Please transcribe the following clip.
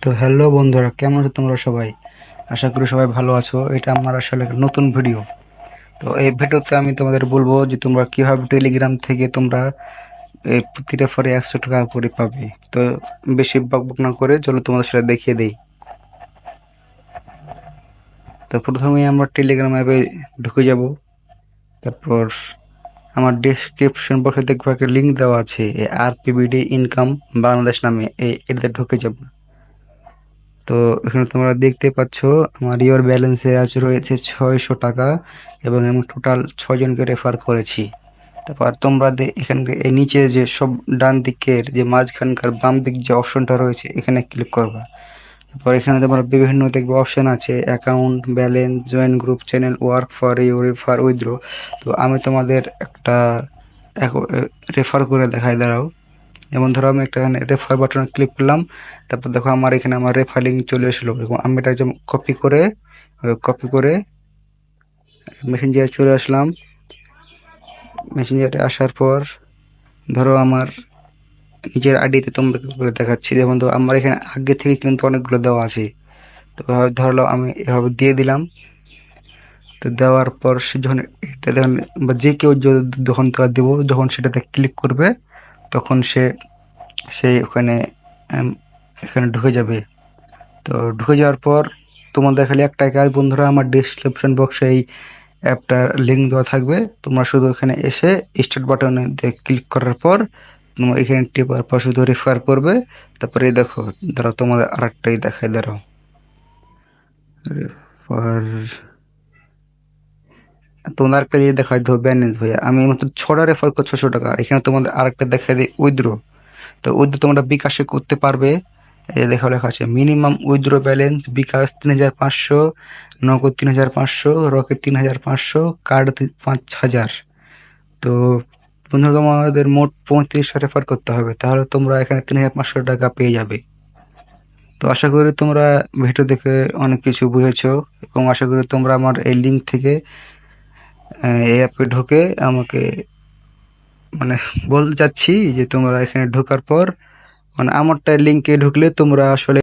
তো হ্যালো বন্ধুরা, কেমন আছো তোমরা সবাই? আশা করি সবাই ভালো আছো। এটা আমার আসলে একটা নতুন ভিডিও। তো এই ভিডিওতে আমি তোমাদের বলবো যে তোমরা কিভাবে টেলিগ্রাম থেকে তোমরা এই প্রতি রেফারে 100 টাকা করে পাবে। তো বেশি বকবক না করে চলো তোমাদের সেটা দেখিয়ে দেই। তো প্রথমেই আমরা টেলিগ্রাম অ্যাপে ঢুকে যাব। তারপর আমার ডেসক্রিপশন বক্সে দেখবো একটা লিঙ্ক দেওয়া আছে, আরপিবিডি ইনকাম বাংলাদেশ নামে। এটাতে ঢুকে যাব। তো এখানে তোমরা দেখতে পাচ্ছ আমার ইওর ব্যালেন্সে আজ রয়েছে 600 টাকা এবং আমি টোটাল 6 জনকে রেফার করেছি। তারপর তোমরা এখানে এই নিচে যে সব ডান দিকের যে মাঝখানকার বাম দিক যে অপশনটা রয়েছে এখানে ক্লিক করবা। তারপর এখানে তোমরা বিভিন্ন দেখবে অপশন আছে, account balance, join group, channel, work for you, refer, withdraw. তো আমি তোমাদের একটা রেফার করে দেখাই, দাঁড়াও। যেমন ধরো আমি একটা রেফার বাটনে ক্লিক করলাম, তারপর দেখো আমার এখানে আমার রেফার লিঙ্ক চলে এসেছিলো এবং আমি এটা যেমন কপি করে মেসেঞ্জারে চলে আসলাম। মেসেঞ্জারে আসার পর ধরো আমার নিজের আইডিতে তোমরা করে দেখাচ্ছি। যেমন ধরো আমার এখানে আগে থেকে কিন্তু অনেকগুলো দেওয়া আছে। তো ধরো আমি এভাবে দিয়ে দিলাম। তো দেওয়ার পর সে যখন এটা যখন বা যে কেউ যখন টাকা দেবো, যখন সেটাতে ক্লিক করবে তখন সে ওখানে এখানে ঢুকে যাবে। তো ঢুকে যাওয়ার পর তোমাদের খালি একটাই কাজ বন্ধুরা, আমার ডিসক্রিপশন বক্সে এই অ্যাপটার লিঙ্ক দেওয়া থাকবে। তোমরা শুধু এখানে এসে স্টার্ট বাটনে ক্লিক করার পর তোমরা এখানে টিপার পর শুধু রেফার করবে। তারপরে এই দেখো, দাঁড়াও তোমাদের আরেকটাই দেখায়, দাঁড়াও। রেফার, তোমাদের আরেকটা দিয়ে দেখায় ধো ব্যালেন্স। ভাইয়া আমি মাত্র 6টা রেফার করছি 600 টাকা। এখানে তোমাদের আরেকটা দেখায় দিই উইথড্র। তো উইথড্র তোমরা বিকাশে করতে পারবে। এই দেখো লেখা আছে মিনিমাম উইথড্র ব্যালেন্স বিকাশ 3500, নগদ 3500, রকেট 3500, কার্ড 5000। তো বন্ধুরা তোমাদের মোট 35টা রেফার করতে হবে, তাহলে তোমরা এখানে 3500 টাকা পেয়ে যাবে। তো আশা করি তোমরা ভিডিও দেখে অনেক কিছু বুঝেছো এবং আশা করি তোমরা আমার এই লিঙ্ক থেকে এই অ্যাপে ঢুকে আমাকে মানে বলতে চাচ্ছি যে তোমরা এখানে ঢোকার পর মানে আমারটা লিঙ্কে ঢুকলে তোমরা আসলে